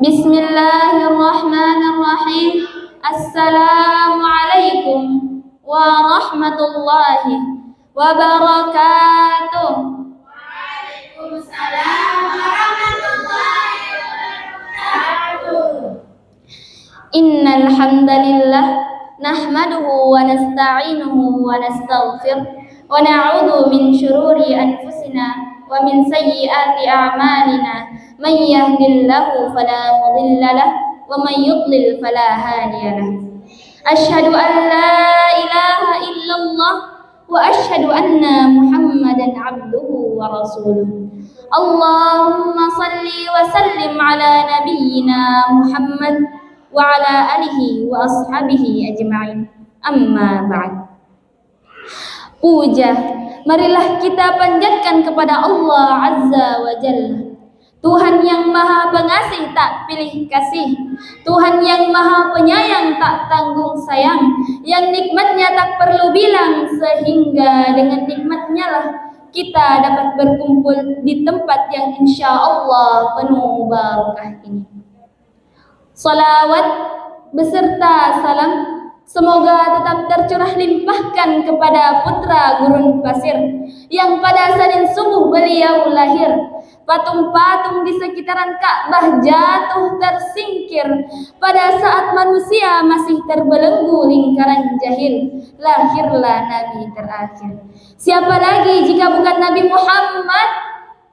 Bismillahirrahmanirrahim. Assalamualaikum warahmatullahi wabarakatuh. Waalaikumsalam warahmatullahi wabarakatuh. Innal hamdalillah nahmaduhu wa nasta'inuhu wa nastaghfir wa na'udzu min shururi anfusina wa min sayyiati a'malina. Man yahdihillahu fala mudilla lahu wa man yudlil fala hadiya lahu. Asyhadu an la ilaha illallah wa asyhadu anna Muhammadan abduhu wa rasuluh. Allahumma salli wa sallim ala nabiyyina Muhammad wa ala alihi wa ashabihi ajma'in. Amma ba'd. Puja, marilah kita panjatkan kepada Allah Azza wa Jalla, Tuhan yang maha pengasih tak pilih kasih, Tuhan yang maha penyayang tak tanggung sayang, yang nikmatnya tak perlu bilang, sehingga dengan nikmatnya lah kita dapat berkumpul di tempat yang insya Allah penuh barakah ini. Salawat beserta salam semoga tetap tercurah limpahkan kepada putra gurun pasir yang pada Senin subuh beliau lahir. Patung-patung di sekitaran Ka'bah jatuh tersingkir pada saat manusia masih terbelenggu lingkaran jahil. Lahirlah Nabi terakhir. Siapa lagi jika bukan Nabi Muhammad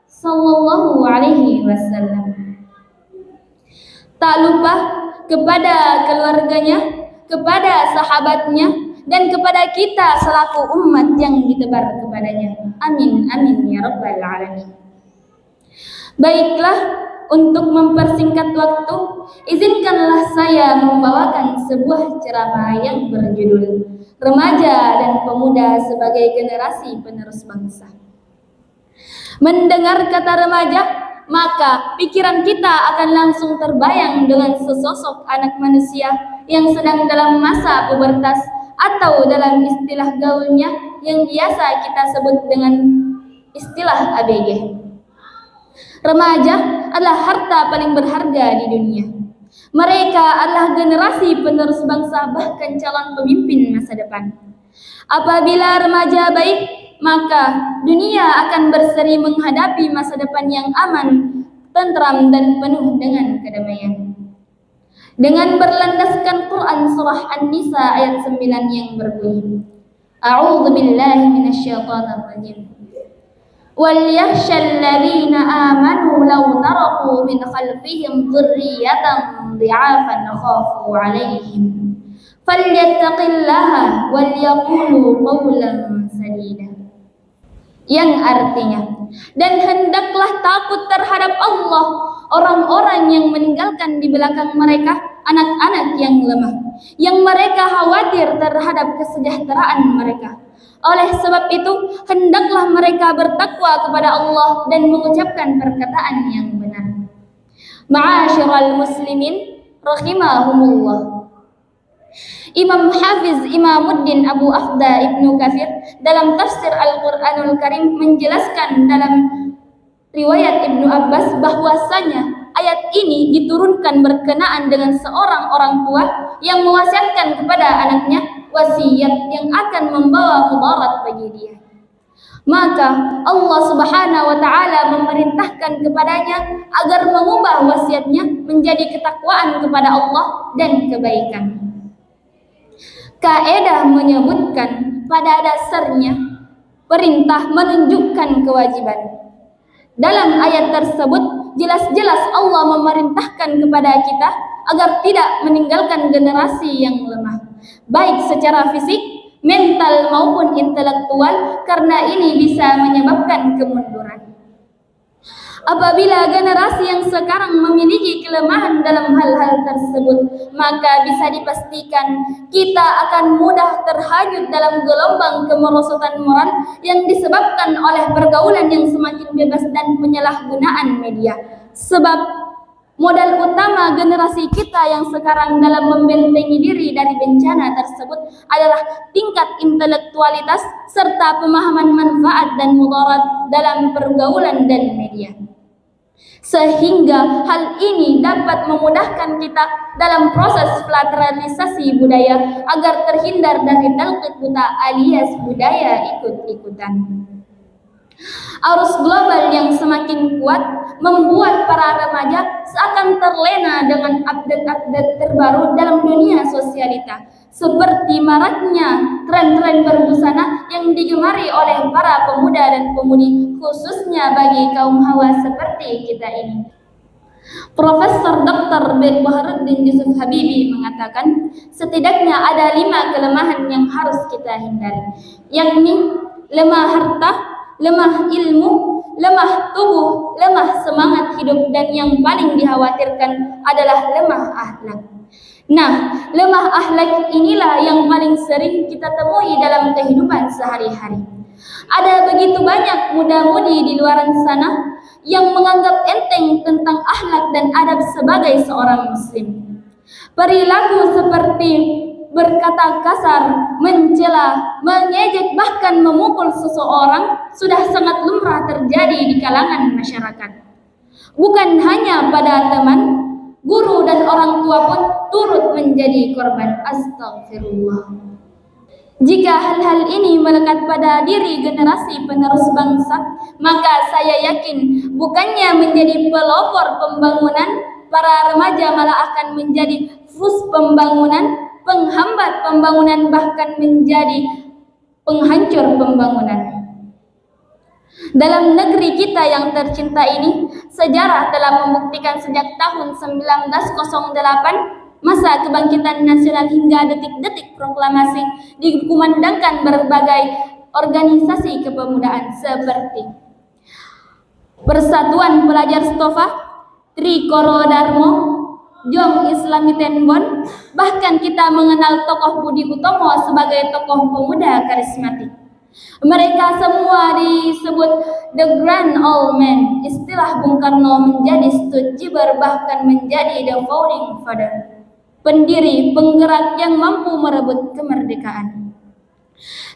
sallallahu alaihi wasallam. Tak lupa kepada keluarganya, kepada sahabatnya, dan kepada kita selaku umat yang ditebar kepadanya. Amin, amin ya rabbal alamin. Baiklah, untuk mempersingkat waktu, izinkanlah saya membawakan sebuah ceramah yang berjudul Remaja dan Pemuda sebagai Generasi Penerus Bangsa. Mendengar kata remaja, maka pikiran kita akan langsung terbayang dengan sesosok anak manusia yang sedang dalam masa pubertas atau dalam istilah gaulnya yang biasa kita sebut dengan istilah ABG. Remaja adalah harta paling berharga di dunia. Mereka adalah generasi penerus bangsa, bahkan calon pemimpin masa depan. Apabila remaja baik, maka dunia akan berseri menghadapi masa depan yang aman, tentram, dan penuh dengan kedamaian. Dengan berlandaskan Quran surah An-Nisa ayat 9 yang berbunyi, A'udzu billahi minasyaitonir rajim. وَلْيَخْشَ الَّذِينَ آمَنُوا لَوْ تَرَكُوا مِنْ خَلْفِهِمْ ذُرِّيَّةً ضِعَافًا خَافُوا عَلَيْهِمْ فَلْيَتَّقِ اللَّهَ وَلْيَقُولُوا قَوْلًا سَدِيدًا. Yang artinya, dan hendaklah takut terhadap Allah orang-orang yang meninggalkan di belakang mereka anak-anak yang lemah, yang mereka khawatir terhadap kesejahteraan mereka. Oleh sebab itu, hendaklah mereka bertakwa kepada Allah dan mengucapkan perkataan yang benar. Ma'asyiral muslimin rahimahumullah. Imam Hafiz Imamuddin Abu Afda Ibnu Katsir dalam tafsir Al-Qur'anul Karim menjelaskan dalam riwayat Ibnu Abbas bahwasanya ayat ini diturunkan berkenaan dengan seorang orang tua yang mewasiatkan kepada anaknya wasiat yang akan membawa mudarat bagi dia. Maka Allah Subhanahu wa taala memerintahkan kepadanya agar mengubah wasiatnya menjadi ketakwaan kepada Allah dan kebaikan. Kaidah menyebutkan pada dasarnya perintah menunjukkan kewajiban. Dalam ayat tersebut jelas-jelas Allah memerintahkan kepada kita agar tidak meninggalkan generasi yang lemah, baik secara fisik, mental maupun intelektual, karena ini bisa menyebabkan kemunduran. Apabila generasi yang sekarang memiliki kelemahan dalam hal-hal tersebut, maka bisa dipastikan kita akan mudah terhanyut dalam gelombang kemerosotan moral yang disebabkan oleh pergaulan yang semakin bebas dan penyalahgunaan media. Sebab modal utama generasi kita yang sekarang dalam membentengi diri dari bencana tersebut adalah tingkat intelektualitas serta pemahaman manfaat dan mudarat dalam pergaulan dan media. sehingga hal ini dapat memudahkan kita dalam proses pluralisasi budaya agar terhindar dari talqit buta alias budaya ikut-ikutan. Arus global yang semakin kuat membuat para remaja seakan terlena dengan update-update terbaru dalam dunia sosialita, seperti maraknya tren-tren berbusana yang digemari oleh para pemuda dan pemudi, khususnya bagi kaum hawa seperti kita ini. Profesor Dr. Baharudin Yusuf Habibi mengatakan, setidaknya ada 5 kelemahan yang harus kita hindari, yakni lemah harta, lemah ilmu, lemah tubuh, lemah semangat hidup, dan yang paling dikhawatirkan adalah lemah akhlak. Nah, lemah akhlak inilah yang paling sering kita temui dalam kehidupan sehari-hari. Ada begitu banyak muda-mudi di luar sana yang menganggap enteng tentang akhlak dan adab sebagai seorang muslim. Perilaku seperti berkata kasar, mencela, mengejek, bahkan memukul seseorang sudah sangat lumrah terjadi di kalangan masyarakat. Bukan hanya pada teman, guru dan orang tua pun turut menjadi korban. Astagfirullah. Jika hal-hal ini melekat pada diri generasi penerus bangsa, maka saya yakin bukannya menjadi pelopor pembangunan, para remaja malah akan menjadi fus pembangunan, penghambat pembangunan, bahkan menjadi penghancur pembangunan. Dalam negeri kita yang tercinta ini, sejarah telah membuktikan sejak tahun 1908 masa kebangkitan nasional hingga detik-detik proklamasi dikumandangkan berbagai organisasi kepemudaan seperti Persatuan Pelajar Stofa, Trikoro Darmo, Jong Islami Tenbon, bahkan kita mengenal tokoh Budi Utomo sebagai tokoh pemuda karismatik. Mereka semua disebut the grand old man. Istilah Bung Karno menjadi stutjiber, bahkan menjadi the founding father, pendiri penggerak yang mampu merebut kemerdekaan.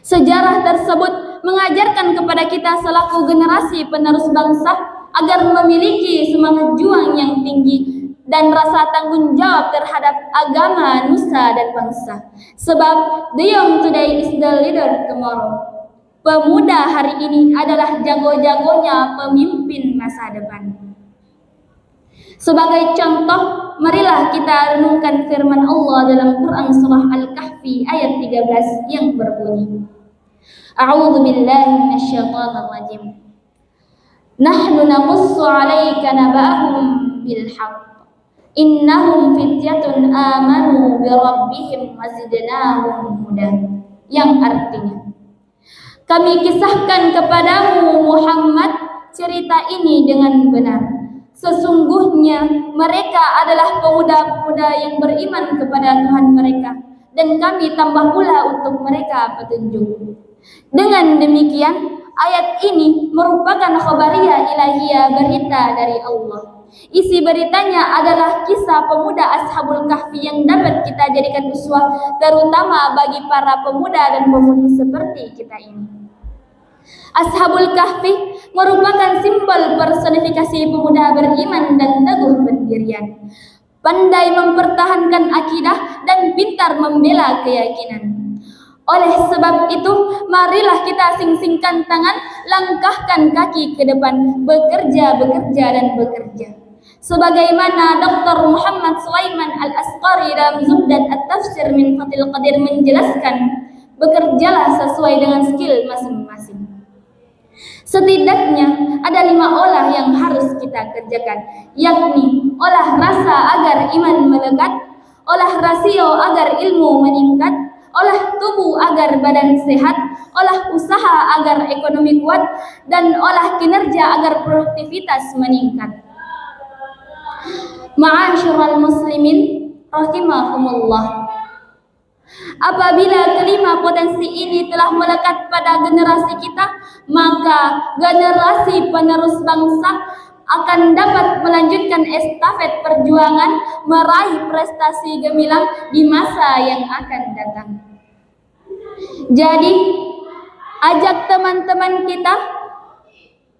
Sejarah tersebut mengajarkan kepada kita selaku generasi penerus bangsa agar memiliki semangat juang yang tinggi dan rasa tanggung jawab terhadap agama, nusa, dan bangsa. Sebab the young today is the leader tomorrow. Pemuda hari ini adalah jago-jagonya pemimpin masa depan. Sebagai contoh, marilah kita renungkan firman Allah dalam Quran surah Al-Kahfi ayat 13 yang berbunyi, A'udzu billahi minasyaitonir rajim. Nahnu naqussu 'alaika naba'ahum bil haqq. Innahum fityatun amanu bi rabbihim wazidnahum huda. Yang artinya, kami kisahkan kepadamu Muhammad cerita ini dengan benar. Sesungguhnya mereka adalah pemuda-pemuda yang beriman kepada Tuhan mereka, dan kami tambah pula untuk mereka petunjuk. Dengan demikian, ayat ini merupakan khabariyah ilahiyah, berita dari Allah. Isi beritanya adalah kisah pemuda Ashabul Kahfi yang dapat kita jadikan uswah, terutama bagi para pemuda dan pemudi seperti kita ini. Ashabul Kahfi merupakan simbol personifikasi pemuda beriman dan teguh pendirian, pandai mempertahankan akidah dan pintar membela keyakinan. Oleh sebab itu, marilah kita sing-singkan tangan, langkahkan kaki ke depan, bekerja, dan bekerja. Sebagaimana Dr. Muhammad Sulaiman Al-Asqari dalam Zubdat At-Tafsir min Fathil Qadir menjelaskan, bekerjalah sesuai dengan skill masing-masing. Setidaknya ada 5 olah yang harus kita kerjakan, yakni olah rasa agar iman melekat, olah rasio agar ilmu meningkat, olah tubuh agar badan sehat, olah usaha agar ekonomi kuat, dan olah kinerja agar produktivitas meningkat. Ma'asyiral muslimin rahimahumullah. Apabila kelima potensi ini telah melekat pada generasi kita, maka generasi penerus bangsa akan dapat melanjutkan estafet perjuangan meraih prestasi gemilang di masa yang akan datang. Jadi, ajak teman-teman kita,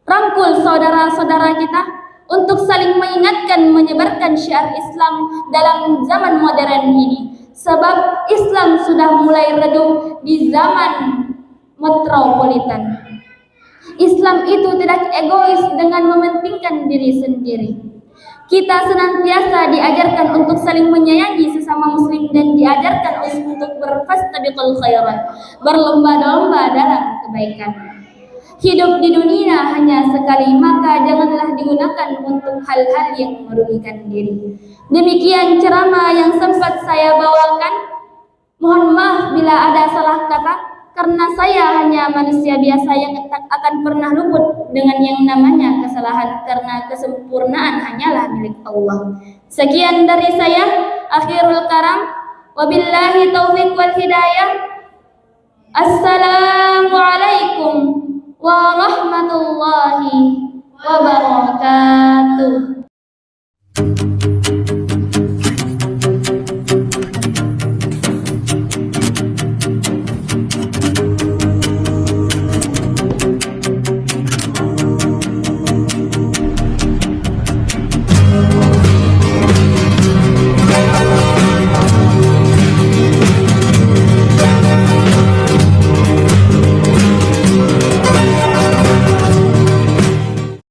rangkul saudara-saudara kita, untuk saling mengingatkan, menyebarkan syiar Islam dalam zaman modern ini. Sebab Islam sudah mulai redup di zaman metropolitan. Islam itu tidak egois dengan mementingkan diri sendiri. Kita senantiasa diajarkan untuk saling menyayangi sesama muslim dan diajarkan untuk berfastabiqul khairat, berlomba-lomba dalam kebaikan. Hidup di dunia hanya sekali, maka janganlah digunakan untuk hal-hal yang merugikan diri. Demikian ceramah yang sempat saya bawakan. Mohon maaf bila ada salah kata, karena saya hanya manusia biasa yang tak akan pernah luput dengan yang namanya kesalahan, karena kesempurnaan hanyalah milik Allah. Sekian dari saya, akhirul karam, wabillahi taufiq wal hidayah. Assalamualaikum warahmatullahi wabarakatuh.